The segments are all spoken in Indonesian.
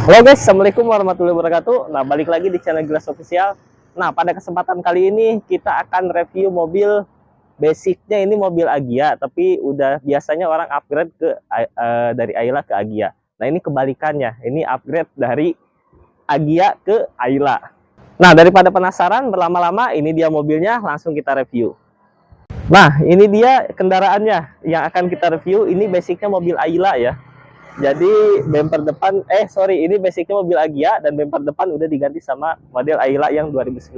Halo guys, assalamualaikum warahmatullahi wabarakatuh. Nah, balik lagi di channel Gilas Official. Nah, pada kesempatan kali ini kita akan review mobil basicnya. Ini mobil Agya, tapi udah biasanya orang upgrade ke dari Ayla ke Agya. Nah, ini kebalikannya. Ini upgrade dari Agya ke Ayla. Nah, daripada penasaran berlama-lama, ini dia mobilnya, langsung kita review. Nah, ini dia kendaraannya yang akan kita review. Ini basicnya mobil Ayla ya. Jadi bumper depan, ini basicnya mobil Agya dan bumper depan udah diganti sama model Ayla yang 2019.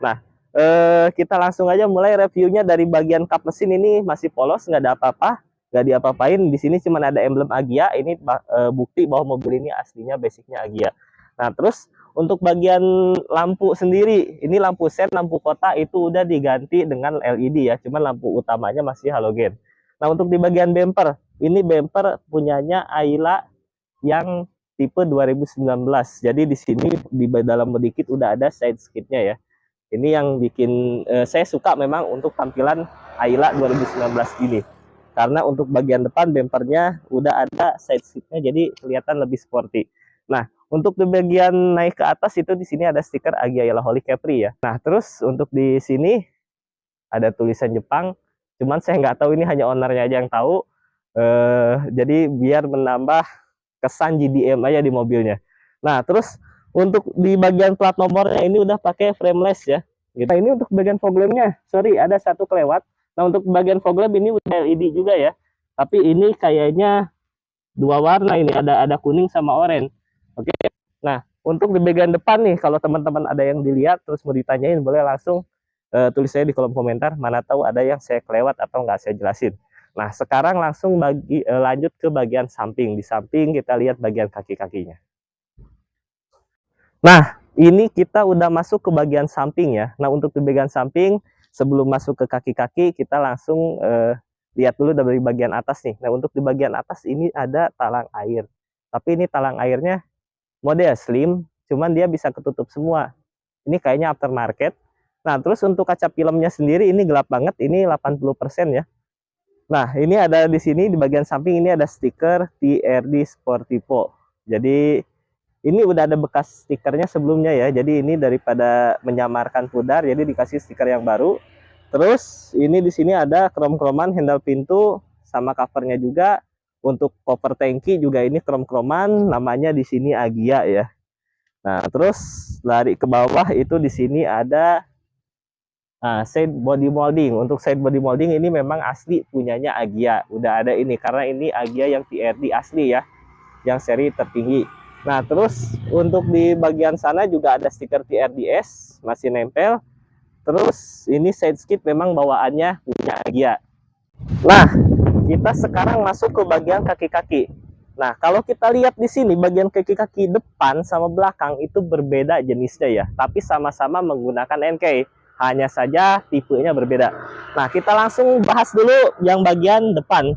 Nah, kita langsung aja mulai reviewnya dari bagian kap mesin. Ini masih polos, nggak ada apa-apa, nggak diapa-apain. Di sini cuma ada emblem Agya. Ini bukti bahwa mobil ini aslinya basicnya Agya. Nah, terus untuk bagian lampu sendiri, ini lampu sen, lampu kota itu udah diganti dengan LED ya. Cuman lampu utamanya masih halogen. Nah, untuk di bagian bumper, ini bumper punyanya Ayla yang tipe 2019. Jadi di sini di dalam sedikit udah ada side skidnya ya. Ini yang bikin saya suka memang untuk tampilan Ayla 2019 ini. Karena untuk bagian depan bumpernya udah ada side skidnya, jadi kelihatan lebih sporty. Nah, untuk di bagian naik ke atas itu di sini ada stiker Agya Ayla Holy Capri ya. Nah, terus untuk di sini ada tulisan Jepang. Cuman saya nggak tahu, ini hanya ownernya aja yang tahu. Jadi biar menambah kesan GDM aja di mobilnya. Nah, terus untuk di bagian plat nomornya ini udah pakai frameless ya. Nah, ini untuk bagian fog lampnya, sorry ada satu kelewat. Nah, untuk bagian fog lamp ini udah LED juga ya. Tapi ini kayaknya dua warna, ini ada kuning sama oranye. Oke. Nah, untuk di bagian depan nih, kalau teman-teman ada yang dilihat terus mau ditanyain, boleh langsung tulis saya di kolom komentar, mana tahu ada yang saya kelewat atau nggak saya jelasin. Nah, sekarang langsung lanjut ke bagian samping. Di samping kita lihat bagian kaki-kakinya. Nah, ini kita udah masuk ke bagian samping ya. Nah, untuk di bagian samping, sebelum masuk ke kaki-kaki, kita langsung lihat dulu dari bagian atas nih. Nah, untuk di bagian atas ini ada talang air. Tapi ini talang airnya model slim, cuman dia bisa ketutup semua. Ini kayaknya aftermarket. Nah, terus untuk kaca filmnya sendiri ini gelap banget, ini 80% ya. Nah, ini ada di sini di bagian samping ini ada stiker TRD Sportivo. Jadi ini udah ada bekas stikernya sebelumnya ya. Jadi ini daripada menyamarkan pudar, jadi dikasih stiker yang baru. Terus ini di sini ada krom-kroman handle pintu sama covernya juga. Untuk cover tangki juga ini krom-kroman, namanya di sini Agya ya. Nah, terus lari ke bawah itu di sini ada side body molding. Untuk side body molding ini memang asli punyanya Agya. Udah ada ini karena ini Agya yang TRD asli ya, yang seri tertinggi. Nah, terus untuk di bagian sana juga ada stiker TRDS masih nempel. Terus ini side skid memang bawaannya punya Agya. Nah, kita sekarang masuk ke bagian kaki-kaki. Nah, kalau kita lihat di sini bagian kaki-kaki depan sama belakang itu berbeda jenisnya ya, tapi sama-sama menggunakan NK. Hanya saja tipenya berbeda. Nah, kita langsung bahas dulu yang bagian depan.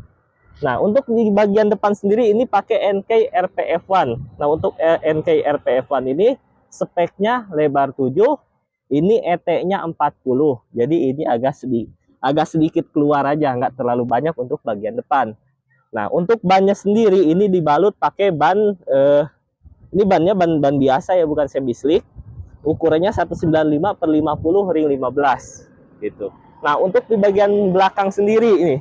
Nah, untuk di bagian depan sendiri ini pakai NK RPF1. Nah, untuk NK RPF1 ini speknya lebar 7, ini ET-nya 40. Jadi ini agak sedikit keluar aja, nggak terlalu banyak untuk bagian depan. Nah, untuk bannya sendiri ini dibalut pakai ban ini bannya ban biasa ya, bukan semi slick. Ukurannya 195/50 ring 15 gitu. Nah, untuk di bagian belakang sendiri ini.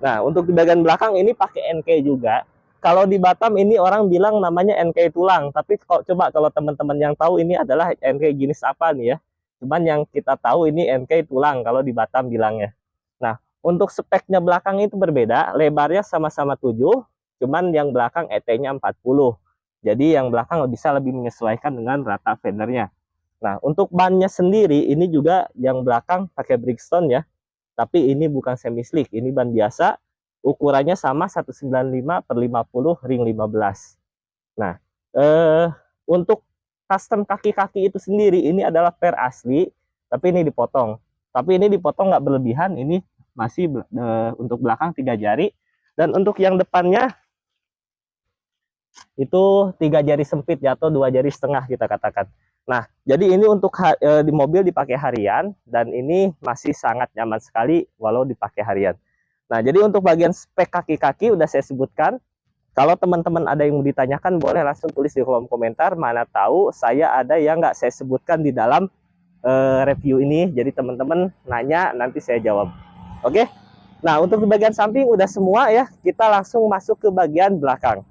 Nah, untuk di bagian belakang ini pakai NK juga. Kalau di Batam ini orang bilang namanya NK tulang, tapi coba kalau teman-teman yang tahu ini adalah NK jenis apa nih ya. Cuman yang kita tahu ini NK tulang kalau di Batam bilangnya. Nah, untuk speknya belakang itu berbeda, lebarnya sama-sama 7, cuman yang belakang ET-nya 40. Jadi yang belakang bisa lebih menyesuaikan dengan rata fendernya. Nah, untuk bannya sendiri ini juga yang belakang pakai Bridgestone ya. Tapi ini bukan semi slick, ini ban biasa. Ukurannya sama 195/50 ring 15. Nah, untuk custom kaki-kaki itu sendiri ini adalah per asli, tapi ini dipotong. Tapi ini dipotong nggak berlebihan, ini masih untuk belakang 3 jari. Dan untuk yang depannya itu 3 jari sempit ya, atau 2 jari setengah kita katakan. Nah, jadi ini untuk di mobil dipakai harian, dan ini masih sangat nyaman sekali walau dipakai harian. Nah, jadi untuk bagian spek kaki-kaki udah saya sebutkan. Kalau teman-teman ada yang mau ditanyakan, boleh langsung tulis di kolom komentar. Mana tahu saya ada yang nggak saya sebutkan di dalam review ini. Jadi teman-teman nanya, nanti saya jawab. Oke? Nah, untuk di bagian samping udah semua ya. Kita langsung masuk ke bagian belakang.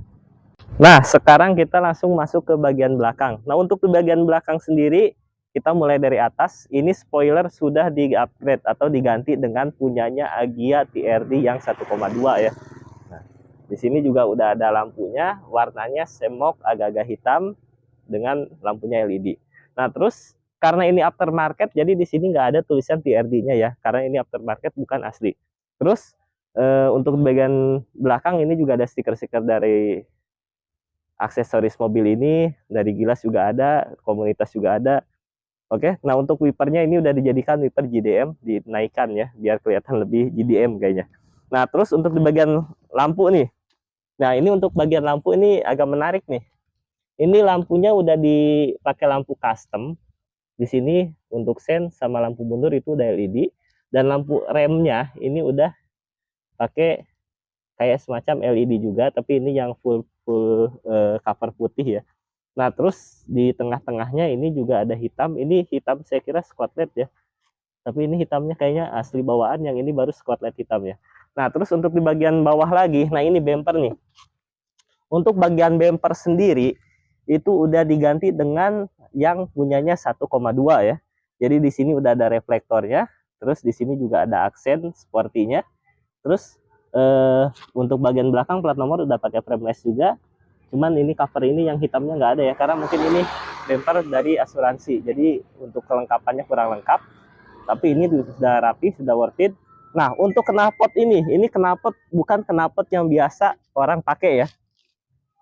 Nah, sekarang kita langsung masuk ke bagian belakang. Nah, untuk di bagian belakang sendiri, kita mulai dari atas. Ini spoiler sudah di-upgrade atau diganti dengan punyanya Agia TRD yang 1,2 ya. Di sini juga udah ada lampunya, warnanya semok agak-agak hitam dengan lampunya LED. Nah, terus karena ini aftermarket, jadi di sini nggak ada tulisan TRD-nya ya, karena ini aftermarket bukan asli. Terus untuk bagian belakang ini juga ada stiker-stiker dari aksesoris mobil ini, dari Gilas juga ada, komunitas juga ada. Oke, nah untuk wipernya ini udah dijadikan wiper JDM, dinaikkan ya, biar kelihatan lebih JDM kayaknya. Nah, terus untuk di bagian lampu nih, nah, ini untuk bagian lampu ini agak menarik nih. Ini lampunya udah dipakai lampu custom. Di sini untuk sen sama lampu mundur itu udah LED, dan lampu remnya ini udah pakai kayak semacam LED juga, tapi ini yang full cover putih ya. Nah, terus di tengah-tengahnya ini juga ada hitam. Ini hitam saya kira Scotland ya. Tapi ini hitamnya kayaknya asli bawaan, yang ini baru Scotland hitam ya. Nah, terus untuk di bagian bawah lagi, nah ini bumper nih. Untuk bagian bumper sendiri itu udah diganti dengan yang punyanya 1,2 ya. Jadi di sini udah ada reflektornya, terus di sini juga ada aksen sportinya. Terus untuk bagian belakang plat nomor udah pakai frameless juga. Cuman ini cover ini yang hitamnya nggak ada ya, karena mungkin ini bumper dari asuransi. Jadi untuk kelengkapannya kurang lengkap. Tapi ini sudah rapi, sudah worth it. Nah, untuk knalpot ini knalpot bukan knalpot yang biasa orang pakai ya.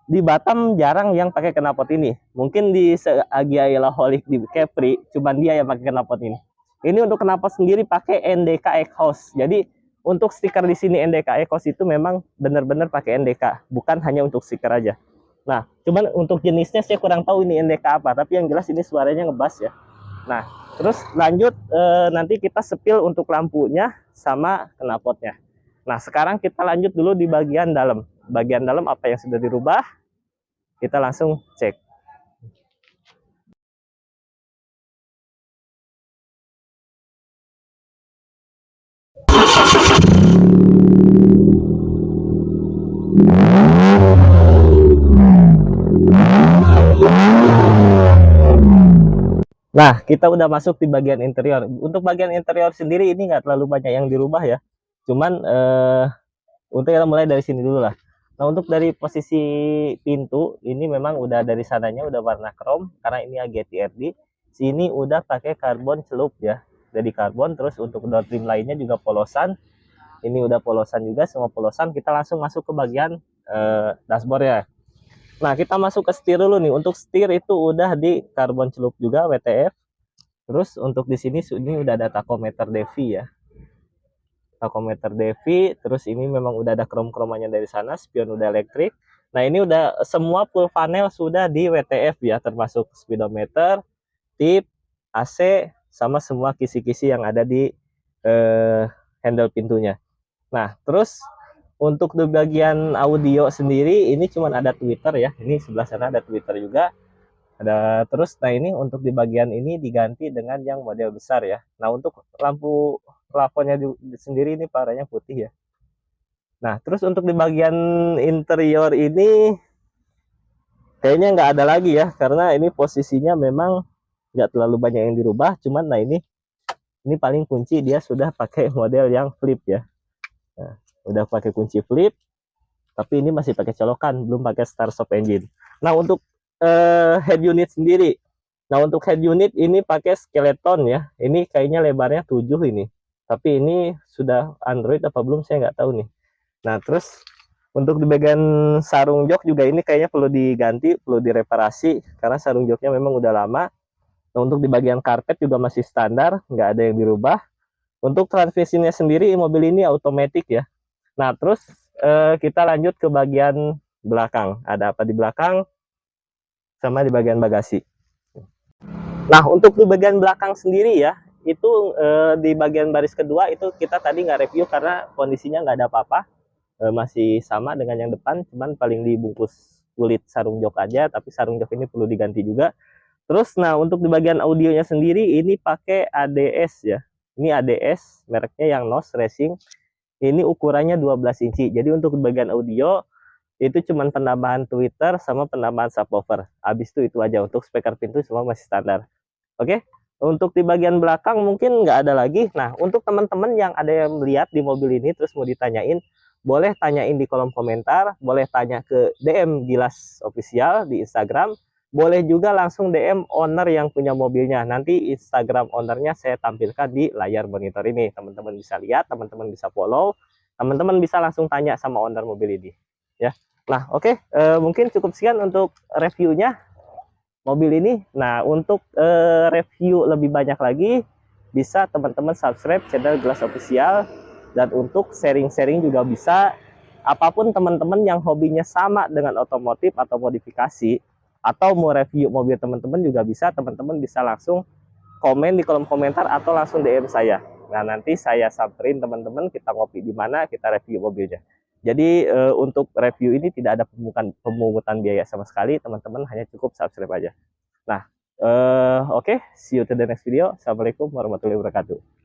Di Batam jarang yang pakai knalpot ini. Mungkin di Agia Yellowholic di Capri, cuman dia yang pakai knalpot ini. Ini untuk knalpot sendiri pakai NDK Exhaust. Jadi untuk stiker di sini NDK Exhaust itu memang benar-benar pakai NDK, bukan hanya untuk stiker aja. Nah, cuman untuk jenisnya saya kurang tahu ini NDK apa, tapi yang jelas ini suaranya ngebas ya. Nah, terus lanjut nanti kita sepil untuk lampunya sama knalpotnya. Nah, sekarang kita lanjut dulu di bagian dalam. Bagian dalam apa yang sudah dirubah, kita langsung cek. Nah, kita udah masuk di bagian interior. Untuk bagian interior sendiri ini nggak terlalu banyak yang dirubah ya. Cuman untuk kita mulai dari sini dulu lah. Nah, untuk dari posisi pintu ini memang udah dari sananya udah warna chrome karena ini Agia TRD. Sini udah pakai karbon celup ya, dari karbon. Terus untuk door trim lainnya juga polosan. Ini udah polosan juga, semua polosan. Kita langsung masuk ke bagian dashboard ya. Nah, kita masuk ke setir dulu nih. Untuk setir itu udah di karbon celup juga WTF. Terus untuk di sini ini udah ada tachometer DEVI ya. Tachometer DEVI, terus ini memang udah ada krom-kromannya dari sana, spion udah elektrik. Nah, ini udah semua full panel sudah di WTF ya, termasuk speedometer, tip, AC, sama semua kisi-kisi yang ada di handle pintunya. Nah, terus untuk di bagian audio sendiri ini cuma ada tweeter ya. Ini sebelah sana ada tweeter juga. Ada terus, nah ini untuk di bagian ini diganti dengan yang model besar ya. Nah, untuk lampu plafonnya sendiri ini parahnya putih ya. Nah, terus untuk di bagian interior ini kayaknya nggak ada lagi ya, karena ini posisinya memang nggak terlalu banyak yang dirubah. Cuman nah ini paling kunci dia sudah pakai model yang flip ya. Nah, udah pakai kunci flip, tapi ini masih pakai colokan, belum pakai start stop engine. Nah, untuk head unit sendiri, nah untuk head unit ini pakai skeleton ya. Ini kayaknya lebarnya 7 ini, tapi ini sudah Android apa belum saya nggak tahu nih. Nah, terus untuk di bagian sarung jok juga ini kayaknya perlu diganti, perlu direparasi karena sarung joknya memang udah lama. Nah, untuk di bagian karpet juga masih standar, nggak ada yang dirubah. Untuk transmisinya sendiri mobil ini automatic ya. Nah, terus kita lanjut ke bagian belakang. Ada apa di belakang? Sama di bagian bagasi. Nah, untuk di bagian belakang sendiri ya, itu di bagian baris kedua itu kita tadi nggak review karena kondisinya nggak ada apa-apa. masih sama dengan yang depan, cuman paling dibungkus kulit sarung jok aja, tapi sarung jok ini perlu diganti juga. Terus nah untuk di bagian audionya sendiri ini pakai ADS ya. Ini ADS mereknya yang NOS Racing. Ini ukurannya 12 inci. Jadi untuk di bagian audio itu cuman penambahan tweeter sama penambahan subwoofer. Habis itu aja, untuk speaker pintu semua masih standar. Oke. Untuk di bagian belakang mungkin nggak ada lagi. Nah, untuk teman-teman yang ada yang melihat di mobil ini terus mau ditanyain, boleh tanyain di kolom komentar, boleh tanya ke DM Gilas Official di Instagram, boleh juga langsung DM owner yang punya mobilnya. Nanti Instagram ownernya saya tampilkan di layar monitor ini. Teman-teman bisa lihat, teman-teman bisa follow, teman-teman bisa langsung tanya sama owner mobil ini. Ya. Nah, oke, mungkin cukup sekian untuk reviewnya mobil ini. Nah, untuk review lebih banyak lagi, bisa teman-teman subscribe channel Gilas Official. Dan untuk sharing-sharing juga bisa. Apapun teman-teman yang hobinya sama dengan otomotif atau modifikasi, atau mau review mobil teman-teman juga bisa. Teman-teman bisa langsung komen di kolom komentar atau langsung DM saya. Nah, nanti saya samperin teman-teman, kita ngopi di mana, kita review mobilnya. Jadi untuk review ini tidak ada pemungutan biaya sama sekali, teman-teman hanya cukup subscribe aja. Nah, oke, see you to the next video. Assalamualaikum warahmatullahi wabarakatuh.